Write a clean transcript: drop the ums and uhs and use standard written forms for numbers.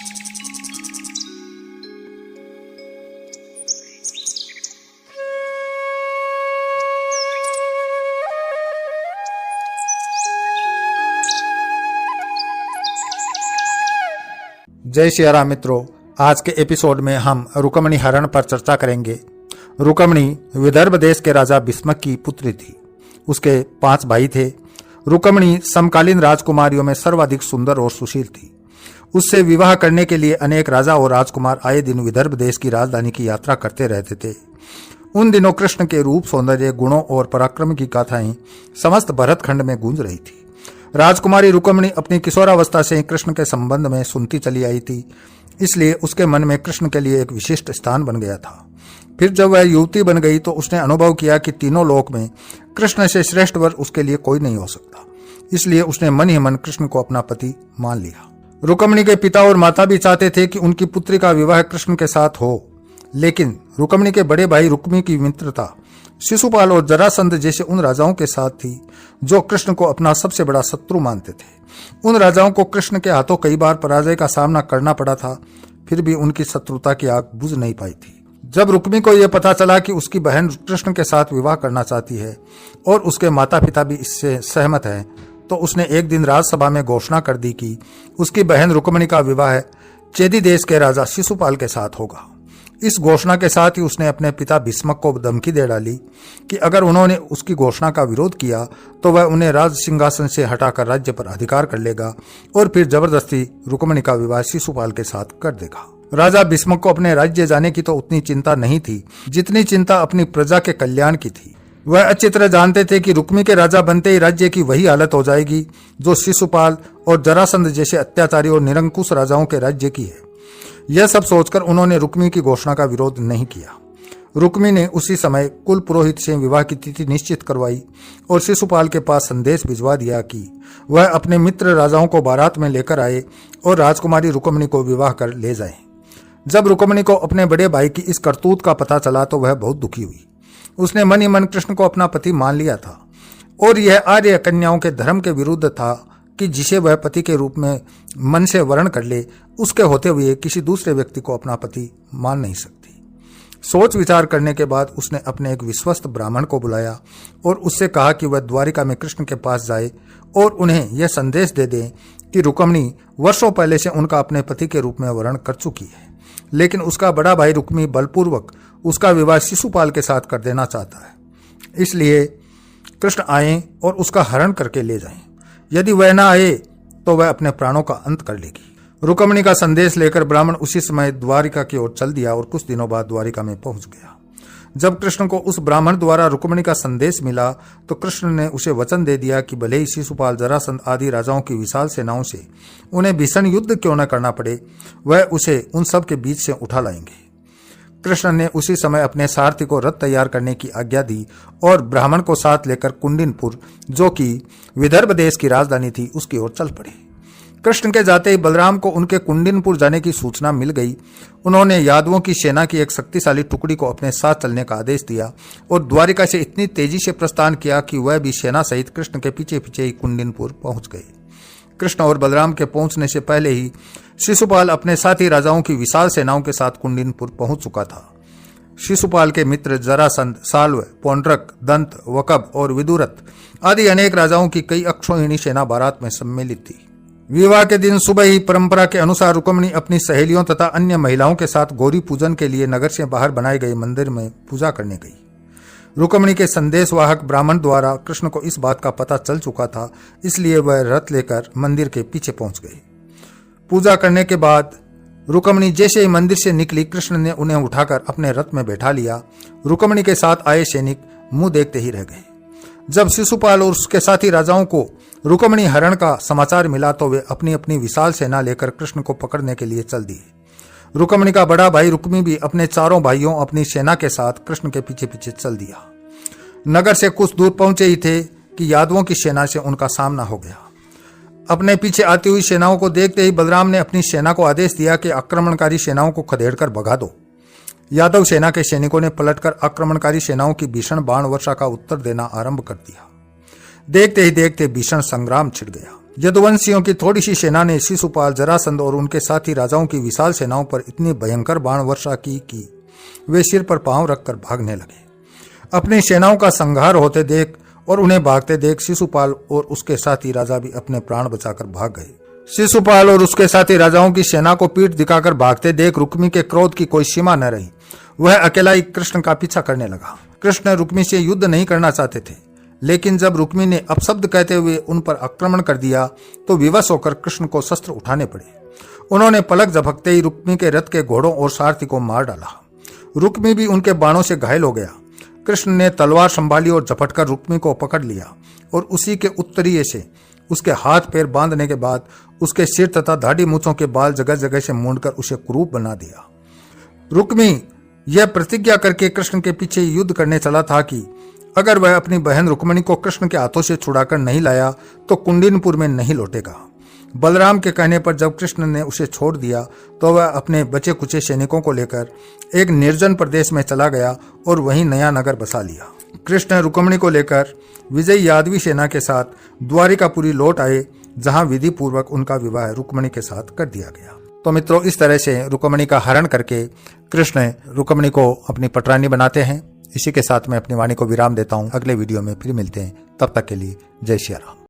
जय श्री राम मित्रों, आज के एपिसोड में हम रुक्मिणी हरण पर चर्चा करेंगे। रुक्मिणी विदर्भ देश के राजा भीष्मक की पुत्री थी। उसके 5 भाई थे। रुक्मिणी समकालीन राजकुमारियों में सर्वाधिक सुंदर और सुशील थी। उससे विवाह करने के लिए अनेक राजा और राजकुमार आए दिन विदर्भ देश की राजधानी की यात्रा करते रहते थे। उन दिनों कृष्ण के रूप, सौंदर्य, गुणों और पराक्रम की गाथाएं समस्त भरतखंड में गूंज रही थी। राजकुमारी रुक्मिणी अपनी किशोरावस्था से कृष्ण के संबंध में सुनती चली आई थी, इसलिए उसके मन में कृष्ण के लिए एक विशिष्ट स्थान बन गया था। फिर जब वह युवती बन गई तो उसने अनुभव किया कि तीनों लोक में कृष्ण से श्रेष्ठ वर उसके लिए कोई नहीं हो सकता। इसलिए उसने मन ही मन कृष्ण को अपना पति मान लिया। रुक्मिणी के पिता और माता भी चाहते थे कि उनकी पुत्री का विवाह कृष्ण के साथ हो, लेकिन रुक्मिणी के बड़े भाई रुक्मी की मित्रता शिशुपाल और जरासंध जैसे उन राजाओं के साथ थी जो कृष्ण को अपना सबसे बड़ा शत्रु मानते थे। उन राजाओं को कृष्ण के हाथों कई बार पराजय का सामना करना पड़ा था, फिर भी उनकी शत्रुता की आग बुझ नहीं पाई थी। जब रुक्मी को यह पता चला कि उसकी बहन कृष्ण के साथ विवाह करना चाहती है और उसके माता पिता भी इससे सहमत हैं, तो उसने एक दिन राजसभा में घोषणा कर दी कि उसकी बहन रुक्मिणी का विवाह चेदी देश के राजा शिशुपाल के साथ होगा। इस घोषणा के साथ ही उसने अपने पिता भीष्मक को धमकी दे डाली कि अगर उन्होंने उसकी घोषणा का विरोध किया तो वह उन्हें राज सिंहासन से हटाकर राज्य पर अधिकार कर लेगा और फिर जबरदस्ती रुक्मिणी का विवाह शिशुपाल के साथ कर देगा। राजा भीष्मक को अपने राज्य जाने की तो उतनी चिंता नहीं थी जितनी चिंता अपनी प्रजा के कल्याण की थी। वह अच्छी तरह जानते थे कि रुक्मी के राजा बनते ही राज्य की वही हालत हो जाएगी जो शिशुपाल और जरासंध जैसे अत्याचारी और निरंकुश राजाओं के राज्य की है। यह सब सोचकर उन्होंने रुक्मी की घोषणा का विरोध नहीं किया। रुक्मी ने उसी समय कुल पुरोहित से विवाह की तिथि निश्चित करवाई और शिशुपाल के पास संदेश भिजवा दिया कि वह अपने मित्र राजाओं को बारात में लेकर आए और राजकुमारी रुक्मिणी को विवाह कर ले जाए। जब रुक्मिणी को अपने बड़े भाई की इस करतूत का पता चला तो वह बहुत दुखी हुई। उसने मन ही मन कृष्ण को अपना पति मान लिया था और यह आर्य कन्याओं के धर्म के विरुद्ध था कि जिसे वह पति के रूप में मन से वर्ण कर ले, उसके होते हुए किसी दूसरे व्यक्ति को अपना पति मान नहीं सकती। सोच विचार करने के बाद उसने अपने एक विश्वस्त ब्राह्मण को बुलाया और उससे कहा कि वह द्वारिका में कृष्ण के पास जाए और उन्हें यह संदेश दे दें कि रुक्मिणी वर्षों पहले से उनका अपने पति के रूप में वर्ण कर चुकी है, लेकिन उसका बड़ा भाई रुक्मी बलपूर्वक उसका विवाह शिशुपाल के साथ कर देना चाहता है। इसलिए कृष्ण आए और उसका हरण करके ले जाएं। यदि वह न आए तो वह अपने प्राणों का अंत कर लेगी। रुक्मिणी का संदेश लेकर ब्राह्मण उसी समय द्वारिका की ओर चल दिया और कुछ दिनों बाद द्वारिका में पहुंच गया। जब कृष्ण को उस ब्राह्मण द्वारा रुक्मिणी का संदेश मिला तो कृष्ण ने उसे वचन दे दिया कि भले ही शिशुपाल, जरासंध आदि राजाओं की विशाल सेनाओं से उन्हें भीषण युद्ध क्यों न करना पड़े, वह उसे उन सब के बीच से उठा लाएंगे। कृष्ण ने उसी समय अपने सारथी को रथ तैयार करने की आज्ञा दी और ब्राह्मण को साथ लेकर कुंडिनपुर, जो कि विदर्भ देश की राजधानी थी, उसकी ओर चल पड़े। कृष्ण के जाते ही बलराम को उनके कुंडिनपुर जाने की सूचना मिल गई। उन्होंने यादवों की सेना की एक शक्तिशाली टुकड़ी को अपने साथ चलने का आदेश दिया और द्वारिका से इतनी तेजी से प्रस्थान किया कि वह भी सेना सहित कृष्ण के पीछे पीछे ही कुंडिनपुर पहुंच गए। कृष्ण और बलराम के पहुंचने से पहले ही शिशुपाल अपने साथी राजाओं की विशाल सेनाओं के साथ कुंडिनपुर पहुंच चुका था। शिशुपाल के मित्र जरासंध, साल्व, पौंड्रक, दंत, वकब और विदुरथ आदि अनेक राजाओं की कई अक्षौहिणी सेना बारात में सम्मिलित थी। विवाह के दिन सुबह ही परंपरा के अनुसार रुक्मिणी अपनी सहेलियों तथा अन्य महिलाओं के साथ गौरी पूजन के लिए नगर से बाहर बनाए गए मंदिर में पूजा करने गई। रुक्मिणी के संदेशवाहक ब्राह्मण द्वारा कृष्ण को इस बात का पता चल चुका था, इसलिए वह रथ लेकर मंदिर के पीछे पहुंच गए। पूजा करने के बाद रुक्मिणी जैसे ही मंदिर से निकली, कृष्ण ने उन्हें उठाकर अपने रथ में बैठा लिया। रुक्मिणी के साथ आए सैनिक मुंह देखते ही रह गए। जब शिशुपाल और उसके साथी राजाओं को रुक्मिणी हरण का समाचार मिला तो वे अपनी अपनी विशाल सेना लेकर कृष्ण को पकड़ने के लिए चल दिए। रुक्मिणी का बड़ा भाई रुक्मी भी अपने चारों भाइयों अपनी सेना के साथ कृष्ण के पीछे पीछे चल दिया। नगर से कुछ दूर पहुंचे ही थे कि यादवों की सेना से उनका सामना हो गया। अपने पीछे आती हुई सेनाओं को देखते ही बलराम ने अपनी सेना को आदेश दिया कि आक्रमणकारी सेनाओं को खदेड़कर भगा दो। यादव सेना के सैनिकों ने पलटकर आक्रमणकारी सेनाओं की भीषण बाण वर्षा का उत्तर देना आरंभ कर दिया। देखते ही देखते भीषण संग्राम छिड़ गया। यदुवंशियों की थोड़ी सी सेना ने शिशुपाल, जरासंध और उनके साथी राजाओं की विशाल सेनाओं पर इतनी भयंकर बाण वर्षा की कि वे सिर पर पांव रखकर भागने लगे। अपनी सेनाओं का संहार होते देख और उन्हें भागते देख शिशुपाल और उसके साथी राजा भी अपने प्राण बचाकर भाग गए। शिशुपाल और उसके साथी राजाओं की सेना को पीठ दिखाकर भागते देख रुक्मी के क्रोध की कोई सीमा न रही। वह अकेला ही कृष्ण का पीछा करने लगा। कृष्ण रुक्मी से युद्ध नहीं करना चाहते थे, लेकिन जब रुक्मी ने अपशब्द कहते हुए उन पर आक्रमण कर दिया तो विवश होकर कृष्ण को शस्त्र उठाने पड़े। उन्होंने पलक झपकते ही रुक्मी के रथ के घोड़ों और सारथी को मार डाला। रुक्मी भी उनके बाणों से घायल हो गया। कृष्ण ने तलवार संभाली और झपटकर रुक्मी को पकड़ लिया और उसी के उत्तरीय से उसके हाथ पैर बांधने के बाद उसके सिर तथा दाढ़ी मूंछों के बाल जगह जगह से मूंढकर उसे कुरूप बना दिया। रुक्मी यह प्रतिज्ञा करके कृष्ण के पीछे युद्ध करने चला था कि अगर वह अपनी बहन रुक्मिणी को कृष्ण के हाथों से छुड़ाकर नहीं लाया तो कुंडिनपुर में नहीं लौटेगा। बलराम के कहने पर जब कृष्ण ने उसे छोड़ दिया तो वह अपने बचे कुचे सैनिकों को लेकर एक निर्जन प्रदेश में चला गया और वहीं नया नगर बसा लिया। कृष्ण रुक्मिणी को लेकर विजयी यादवी सेना के साथ द्वारिकापुरी लौट आए, जहां विधि पूर्वक उनका विवाह रुक्मिणी के साथ कर दिया गया। तो मित्रों, इस तरह से रुक्मिणी का हरण करके कृष्ण रुक्मिणी को अपनी पटरानी बनाते हैं। इसी के साथ मैं अपनी वाणी को विराम देता हूं। अगले वीडियो में फिर मिलते हैं, तब तक के लिए जय श्री राम।